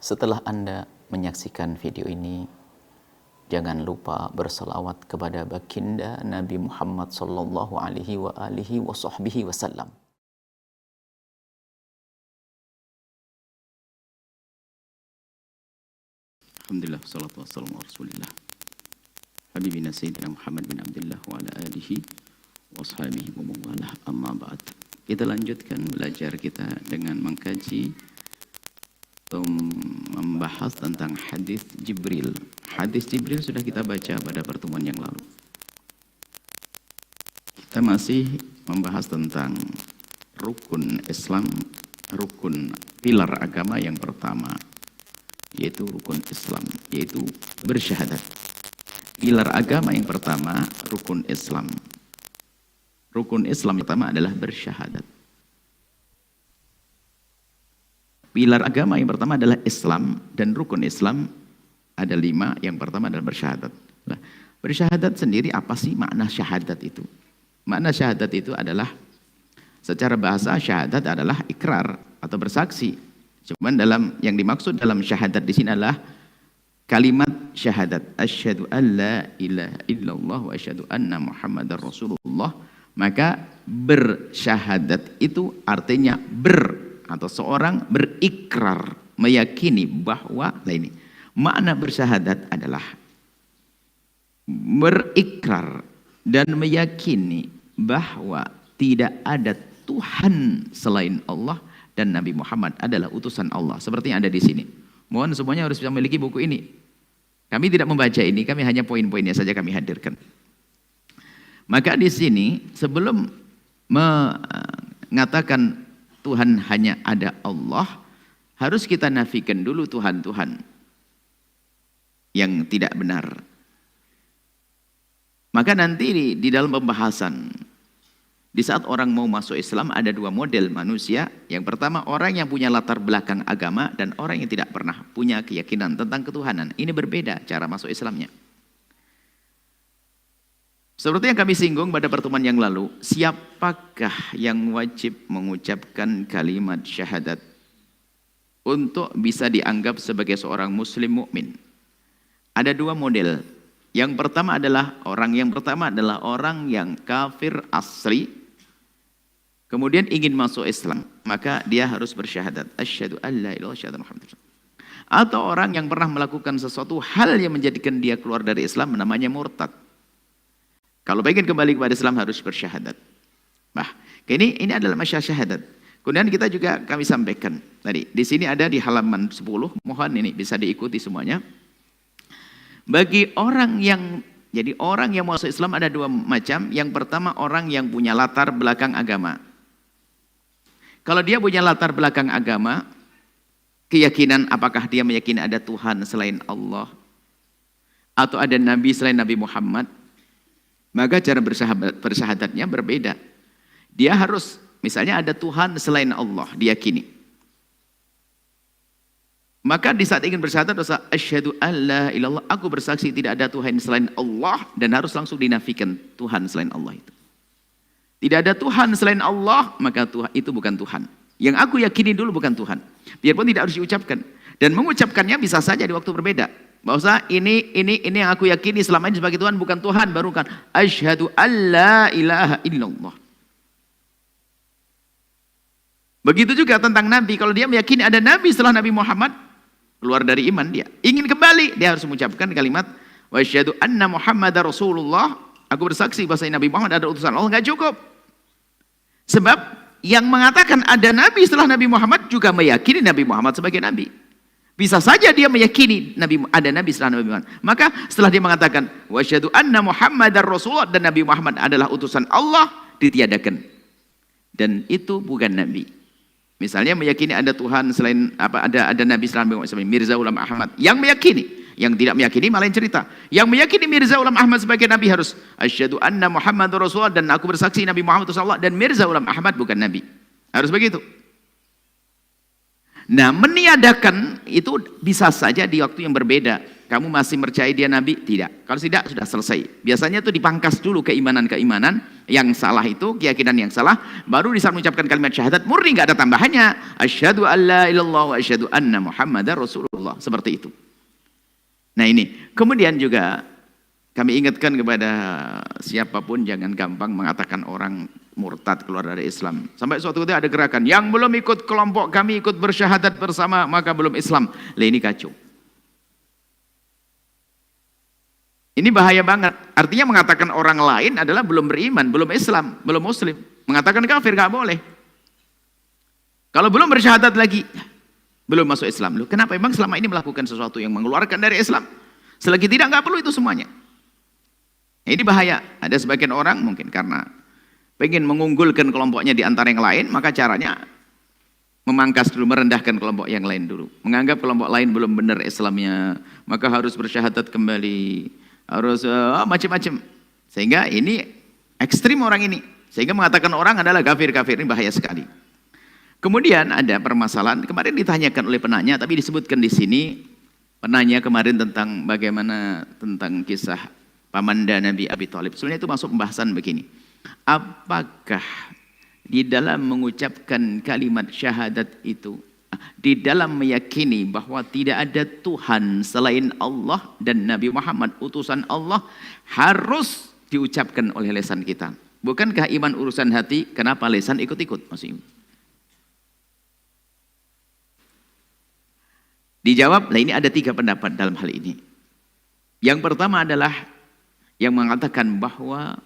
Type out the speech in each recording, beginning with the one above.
Setelah Anda menyaksikan video ini, jangan lupa berselawat kepada baginda Nabi Muhammad sallallahu alaihi wasallam. Alhamdulillah, salatu wassalamu ala rasulillah Habibina Sayyidina Muhammad bin Abdullah wa ala alihi wa ashabihi wa mawalah, amma ba'd. Kita lanjutkan belajar kita dengan mengkaji membahas tentang hadis Jibril. Hadis Jibril sudah kita baca pada pertemuan yang lalu. Kita masih membahas tentang rukun Islam, rukun pilar agama yang pertama, yaitu rukun Islam, yaitu bersyahadat. Pilar agama yang pertama, rukun Islam. Rukun Islam yang pertama adalah bersyahadat. Pilar agama yang pertama adalah Islam, dan rukun Islam ada 5. Yang pertama adalah bersyahadat. Nah, bersyahadat sendiri apa sih makna syahadat itu? Makna syahadat itu adalah, secara bahasa syahadat adalah ikrar atau bersaksi. Cuman dalam yang dimaksud dalam syahadat di sini adalah kalimat syahadat. Asyhadu an la ilaha illallah wa asyhadu anna Muhammadar Rasulullah. Maka bersyahadat itu artinya atau seorang berikrar, meyakini bahwa ini makna bersyahadat adalah berikrar dan meyakini bahwa tidak ada Tuhan selain Allah dan Nabi Muhammad adalah utusan Allah, seperti yang ada di sini. Mohon semuanya harus bisa memiliki buku ini. Kami tidak membaca ini, kami hanya poin-poinnya saja kami hadirkan. Maka di sini sebelum mengatakan Tuhan hanya ada Allah, harus kita nafikan dulu Tuhan-Tuhan yang tidak benar. Maka nanti di dalam pembahasan, di saat orang mau masuk Islam ada 2 model manusia. Yang pertama, orang yang punya latar belakang agama, dan orang yang tidak pernah punya keyakinan tentang ketuhanan. Ini berbeda cara masuk Islamnya. Seperti yang kami singgung pada pertemuan yang lalu, siapakah yang wajib mengucapkan kalimat syahadat untuk bisa dianggap sebagai seorang muslim mukmin? Ada 2 model. Yang pertama adalah orang yang kafir asli, kemudian ingin masuk Islam, maka dia harus bersyahadat. Asyhadu an la ilaha illallah Muhammadur Rasulullah. Atau orang yang pernah melakukan sesuatu hal yang menjadikan dia keluar dari Islam, namanya murtad. Kalau ingin kembali kepada Islam harus bersyahadat. Nah, ini adalah masalah syahadat. Kemudian kita juga kami sampaikan tadi, di sini ada di halaman 10, mohon ini bisa diikuti semuanya. Bagi orang yang masuk Islam ada 2 macam. Yang pertama, orang yang punya latar belakang agama. Kalau dia punya latar belakang agama, keyakinan apakah dia meyakini ada Tuhan selain Allah atau ada Nabi selain Nabi Muhammad, maka cara bersyahadatnya berbeda. Dia harus, misalnya ada Tuhan selain Allah, diyakini. Maka di saat ingin bersyahadat, asyhadu an la ilallah, aku bersaksi tidak ada Tuhan selain Allah, dan harus langsung dinafikan Tuhan selain Allah itu. Tidak ada Tuhan selain Allah, maka Tuhan itu bukan Tuhan. Yang aku yakini dulu bukan Tuhan. Biarpun tidak harus diucapkan. Dan mengucapkannya bisa saja di waktu berbeda. Bahwa ini yang aku yakini selama ini sebagai Tuhan bukan Tuhan, baru kan asyhadu an la ilaha illallah. Begitu juga tentang Nabi. Kalau dia meyakini ada Nabi setelah Nabi Muhammad, keluar dari iman dia. Ingin kembali, dia harus mengucapkan kalimat wa asyhadu anna Muhammadar Rasulullah. Aku bersaksi bahwa Nabi Muhammad adalah utusan Allah. Enggak cukup. Sebab yang mengatakan ada Nabi setelah Nabi Muhammad juga meyakini Nabi Muhammad sebagai Nabi. Bisa saja dia meyakini ada Nabi setelah Nabi Muhammad. Maka setelah dia mengatakan wa asyhadu anna Muhammadar Rasulullah dan Nabi Muhammad adalah utusan Allah, ditiadakan. Dan itu bukan Nabi. Misalnya meyakini ada Tuhan selain ada Nabi selain Nabi Muhammad, Mirza Ghulam Ahmad. Yang meyakini, yang tidak meyakini malah lain cerita. Yang meyakini Mirza Ghulam Ahmad sebagai Nabi harus asyhadu anna Muhammadar Rasulullah dan aku bersaksi Nabi Muhammad utusan Allah, dan Mirza Ghulam Ahmad bukan Nabi. Harus begitu. Nah, meniadakan itu bisa saja di waktu yang berbeda. Kamu masih percaya dia nabi? Tidak. Kalau tidak, sudah selesai. Biasanya itu dipangkas dulu keimanan-keimanan yang salah itu, keyakinan yang salah, baru di saat mengucapkan kalimat syahadat murni, nggak ada tambahannya. Asyhadu an la ilallah wa asyhadu anna Muhammadar Rasulullah. Seperti itu. Nah ini. Kemudian juga kami ingatkan kepada siapapun jangan gampang mengatakan orang murtad keluar dari Islam. Sampai suatu ketika ada gerakan yang belum ikut kelompok kami ikut bersyahadat bersama maka belum Islam. Lah ini kacau. Ini bahaya banget. Artinya mengatakan orang lain adalah belum beriman, belum Islam, belum Muslim. Mengatakan kafir nggak boleh. Kalau belum bersyahadat lagi, belum masuk Islam. Loh, kenapa? Emang selama ini melakukan sesuatu yang mengeluarkan dari Islam? Selagi tidak, nggak perlu itu semuanya. Ini bahaya. Ada sebagian orang mungkin karena pengen mengunggulkan kelompoknya di antara yang lain, maka caranya memangkas dulu, merendahkan kelompok yang lain dulu. Menganggap kelompok lain belum benar Islamnya, maka harus bersyahadat kembali. Harus macam-macam. Sehingga ini ekstrim orang ini. Sehingga mengatakan orang adalah kafir-kafir, ini bahaya sekali. Kemudian ada permasalahan, kemarin ditanyakan oleh penanya, tapi disebutkan di sini, penanya kemarin tentang bagaimana, tentang kisah pamanda Nabi Abi Thalib. Sebenarnya itu masuk pembahasan begini. Apakah di dalam mengucapkan kalimat syahadat itu, di dalam meyakini bahwa tidak ada Tuhan selain Allah dan Nabi Muhammad utusan Allah harus diucapkan oleh lisan kita? Bukankah iman urusan hati? Kenapa lisan ikut-ikut? Maksudnya dijawab, lah ini ada 3 pendapat dalam hal ini. Yang pertama adalah yang mengatakan bahwa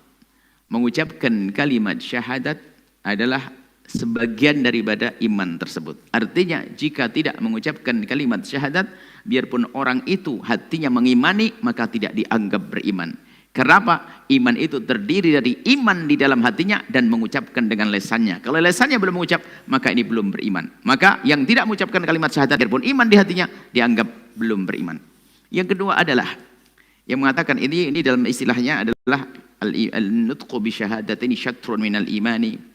mengucapkan kalimat syahadat adalah sebagian daripada iman tersebut. Artinya jika tidak mengucapkan kalimat syahadat, biarpun orang itu hatinya mengimani, maka tidak dianggap beriman. Kenapa? Iman itu terdiri dari iman di dalam hatinya dan mengucapkan dengan lesannya. Kalau lesannya belum mengucap, maka ini belum beriman. Maka yang tidak mengucapkan kalimat syahadat, biarpun iman di hatinya, dianggap belum beriman. Yang kedua adalah yang mengatakan ini dalam istilahnya adalah al-nutqu bi syahadatin syatrun minal imani.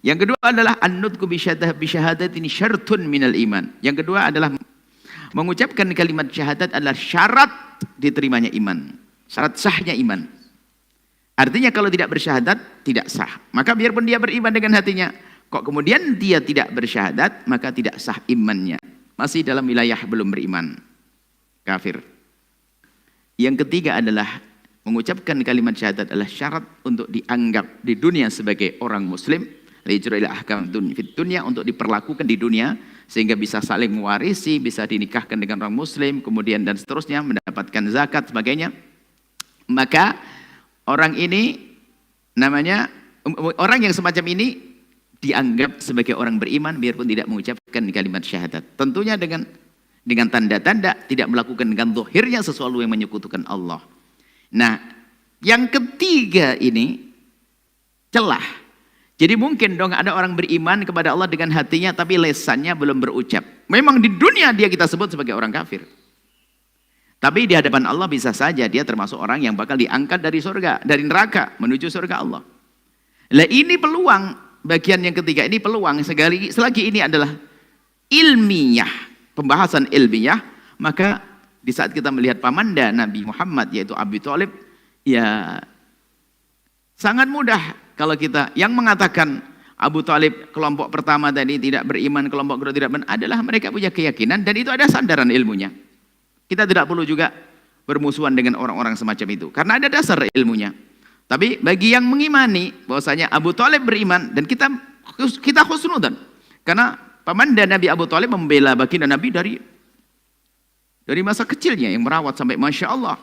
Yang kedua adalah an-nutqu bi syahadatin syartun minal iman. Yang kedua adalah mengucapkan kalimat syahadat adalah syarat diterimanya iman. Syarat sahnya iman. Artinya kalau tidak bersyahadat tidak sah. Maka biarpun dia beriman dengan hatinya, kok kemudian dia tidak bersyahadat, maka tidak sah imannya. Masih dalam wilayah belum beriman. Kafir. Yang ketiga adalah mengucapkan kalimat syahadat adalah syarat untuk dianggap di dunia sebagai orang muslim. Dunia untuk diperlakukan di dunia sehingga bisa saling mewarisi, bisa dinikahkan dengan orang muslim, kemudian dan seterusnya, mendapatkan zakat sebagainya. Maka orang ini namanya orang yang semacam ini dianggap sebagai orang beriman biarpun tidak mengucapkan kalimat syahadat. Tentunya dengan tanda-tanda tidak melakukan dengan zahirnya sesuatu yang menyekutukan Allah. Nah, yang ketiga ini celah. Jadi mungkin dong ada orang beriman kepada Allah dengan hatinya tapi lesannya belum berucap. Memang di dunia dia kita sebut sebagai orang kafir. Tapi di hadapan Allah bisa saja dia termasuk orang yang bakal diangkat dari surga, dari neraka menuju surga Allah. Lah ini peluang, bagian yang ketiga ini peluang, selagi ini adalah ilmiah, pembahasan ilmiah, maka di saat kita melihat pamanda Nabi Muhammad yaitu Abi Thalib, ya sangat mudah kalau kita yang mengatakan Abu Thalib kelompok pertama tadi tidak beriman, kelompok kedua tidak beriman, adalah mereka punya keyakinan dan itu ada sandaran ilmunya. Kita tidak perlu juga bermusuhan dengan orang-orang semacam itu karena ada dasar ilmunya. Tapi bagi yang mengimani bahwasanya Abu Thalib beriman dan kita husnudzan karena pamanda Nabi Abu Thalib membela baginda Nabi dari masa kecilnya yang merawat sampai Masya Allah.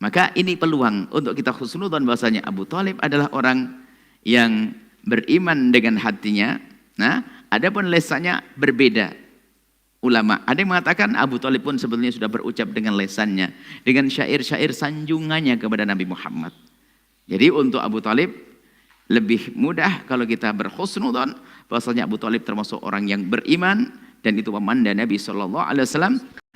Maka ini peluang untuk kita husnudzan bahwasanya Abu Thalib adalah orang yang beriman dengan hatinya. Nah, adapun lesannya berbeda. Ulama ada yang mengatakan Abu Thalib pun sebetulnya sudah berucap dengan lesannya, dengan syair-syair sanjungannya kepada Nabi Muhammad. Jadi untuk Abu Thalib lebih mudah kalau kita berhusnudzan bahwasanya Abu Thalib termasuk orang yang beriman dan itu pamanda Nabi SAW.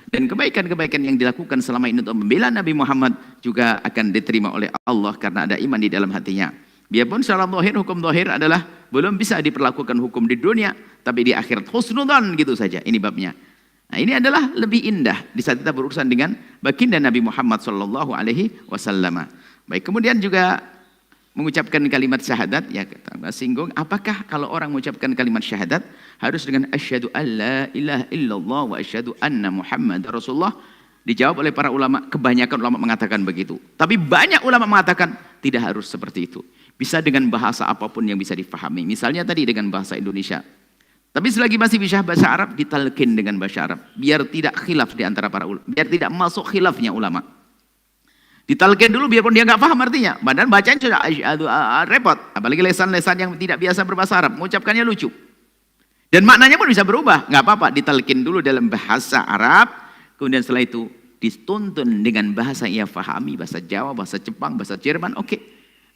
Dan kebaikan-kebaikan yang dilakukan selama ini untuk membela Nabi Muhammad juga akan diterima oleh Allah karena ada iman di dalam hatinya. Biarpun secara zahir, hukum zahir adalah belum bisa diperlakukan hukum di dunia, tapi di akhirat husnudzan gitu saja. Ini babnya. Nah, ini adalah lebih indah di saat kita berurusan dengan baginda Nabi Muhammad sallallahu alaihi wasallam. Baik, kemudian juga mengucapkan kalimat syahadat, ya kita singgung, apakah kalau orang mengucapkan kalimat syahadat harus dengan asyhadu alla ilaha illallah wa asyhadu anna Muhammadar Rasulullah? Dijawab oleh para ulama, kebanyakan ulama mengatakan begitu. Tapi banyak ulama mengatakan tidak harus seperti itu. Bisa dengan bahasa apapun yang bisa difahami. Misalnya tadi dengan bahasa Indonesia. Tapi selagi masih bisa bahasa Arab, ditalkin dengan bahasa Arab. Biar tidak khilaf di antara para ulama. Biar tidak masuk khilafnya ulama. Ditalkin dulu biarpun dia nggak paham artinya. Padahal bacaan sudah repot. Apalagi lesan-lesan yang tidak biasa berbahasa Arab. Mengucapkannya lucu. Dan maknanya pun bisa berubah. Nggak apa-apa, ditalkin dulu dalam bahasa Arab. Kemudian setelah itu dituntun dengan bahasa yang ia pahami. Bahasa Jawa, bahasa Jepang, bahasa Jerman. Oke.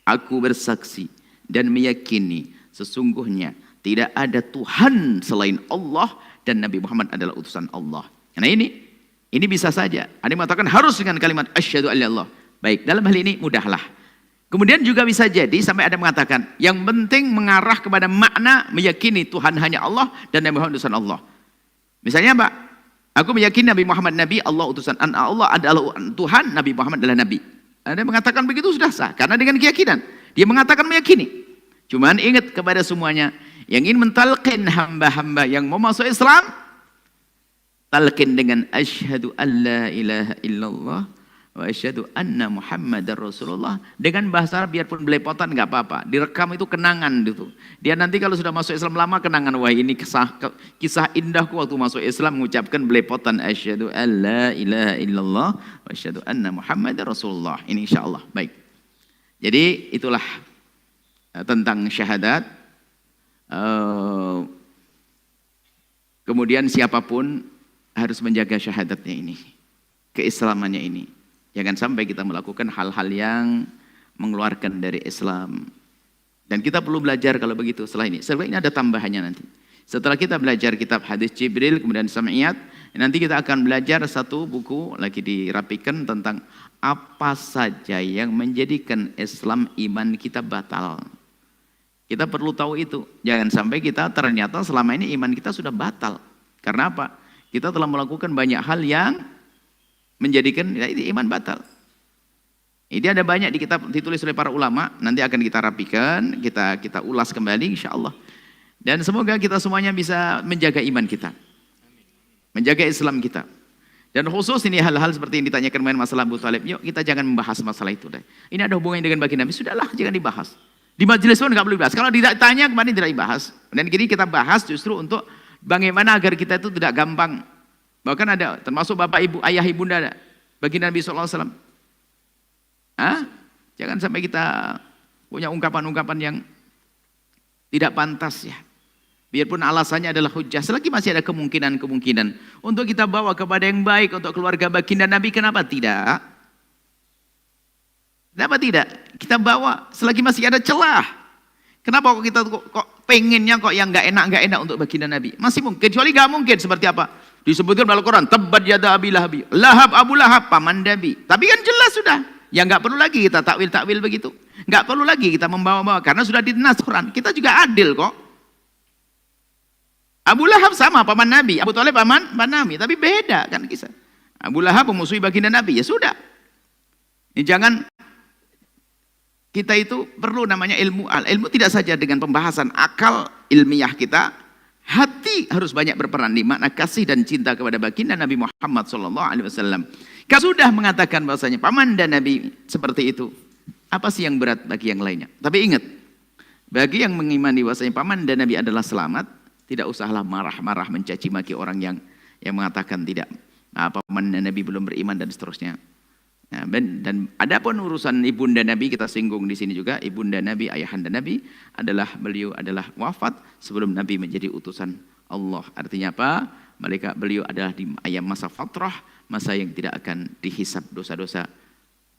Aku bersaksi dan meyakini sesungguhnya tidak ada Tuhan selain Allah dan Nabi Muhammad adalah utusan Allah. Nah ini bisa saja. Ada yang mengatakan harus dengan kalimat asyhadu alla ilallah. Baik, dalam hal ini mudahlah. Kemudian juga bisa jadi sampai ada mengatakan yang penting mengarah kepada makna meyakini Tuhan hanya Allah dan Nabi Muhammad utusan Allah. Misalnya Pak, aku meyakini Nabi Muhammad Nabi, Allah utusan Allah adalah Tuhan, Nabi Muhammad adalah Nabi. Ada yang mengatakan begitu sudah sah karena dengan keyakinan dia mengatakan meyakini. Cuman ingat kepada semuanya yang ingin mentalqin hamba-hamba yang mau masuk Islam, talqin dengan asyhadu alla ilaha illallah wa asyhadu anna Muhammadar Rasulullah dengan bahasa Arab biarpun belepotan nggak apa-apa. Direkam itu kenangan gitu. Dia nanti kalau sudah masuk Islam lama kenangan, wah ini kisah indahku waktu masuk Islam mengucapkan belepotan asyhadu alla ilaha illallah wa asyhadu anna Muhammadar Rasulullah. Ini insyaallah. Baik. Jadi itulah tentang syahadat. Kemudian siapapun harus menjaga syahadatnya ini, keislamannya ini. Jangan sampai kita melakukan hal-hal yang mengeluarkan dari Islam. Dan kita perlu belajar kalau begitu setelah ini. Setelah ini ada tambahannya nanti. Setelah kita belajar kitab hadis Jibril, kemudian Sam'iyat, nanti kita akan belajar satu buku lagi dirapikan tentang apa saja yang menjadikan Islam iman kita batal. Kita perlu tahu itu. Jangan sampai kita ternyata selama ini iman kita sudah batal. Karena apa? Kita telah melakukan banyak hal yang menjadikan ya, ini iman batal. Ini ada banyak di kitab ditulis oleh para ulama. Nanti akan kita rapikan, kita ulas kembali insya Allah. Dan semoga kita semuanya bisa menjaga iman kita. Menjaga Islam kita. Dan khusus ini hal-hal seperti yang ditanyakan kemarin masalah Abu Talib. Yuk kita jangan membahas masalah itu deh. Ini ada hubungannya dengan baginda Nabi. Sudahlah, jangan dibahas. Di majelis pun nggak perlu dibahas. Kalau ditanya kemarin tidak dibahas. Dan kini kita bahas justru untuk bagaimana agar kita itu tidak gampang. Bahkan ada termasuk bapak ibu, ayah ibunda baginda Nabi SAW. Jangan sampai kita punya ungkapan-ungkapan yang tidak pantas ya. Biarpun alasannya adalah hujjah. Selagi masih ada kemungkinan-kemungkinan untuk kita bawa kepada yang baik untuk keluarga baginda Nabi, kenapa tidak? Kenapa tidak? Kita bawa selagi masih ada celah. Kenapa kok kita kok pengennya kok yang nggak enak untuk baginda Nabi? Masih mungkin, kecuali nggak mungkin seperti apa? Disebutkan dalam Al-Quran, tabbat yada abi lahabi, lahab Abu Lahab, paman Nabi. Tapi kan jelas sudah, ya nggak perlu lagi kita takwil begitu. Nggak perlu lagi kita membawa-bawa karena sudah dinas Quran. Kita juga adil kok. Abu Lahab sama paman Nabi, Abu Thalib paman Nabi, tapi beda kan kisah. Abu Lahab memusuhi baginda Nabi, ya sudah. Ini jangan. Kita itu perlu namanya ilmu. Ilmu tidak saja dengan pembahasan akal ilmiah kita, hati harus banyak berperan di makna kasih dan cinta kepada baginda Nabi Muhammad SAW. Kalau sudah mengatakan bahwasanya paman dan Nabi seperti itu, apa sih yang berat bagi yang lainnya? Tapi ingat, bagi yang mengimani bahwasanya paman dan Nabi adalah selamat, tidak usahlah marah-marah mencaci maki orang yang mengatakan tidak, paman dan Nabi belum beriman dan seterusnya. Nah, dan adapun urusan ibunda Nabi kita singgung di sini juga, ibunda Nabi, ayahanda Nabi beliau adalah wafat sebelum Nabi menjadi utusan Allah. Artinya apa? Beliau adalah di ayam masa fatrah, masa yang tidak akan dihisab dosa-dosa.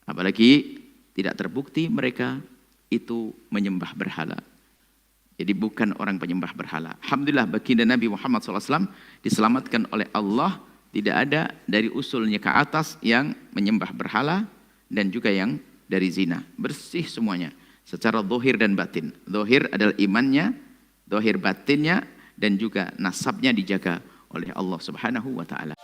Apalagi tidak terbukti mereka itu menyembah berhala. Jadi bukan orang penyembah berhala. Alhamdulillah baginda Nabi Muhammad SAW diselamatkan oleh Allah. Tidak ada dari usulnya ke atas yang menyembah berhala dan juga yang dari zina. Bersih semuanya. Secara zahir dan batin. Zahir adalah imannya, zahir batinnya, dan juga nasabnya dijaga. oleh Allah Subhanahu wa taala.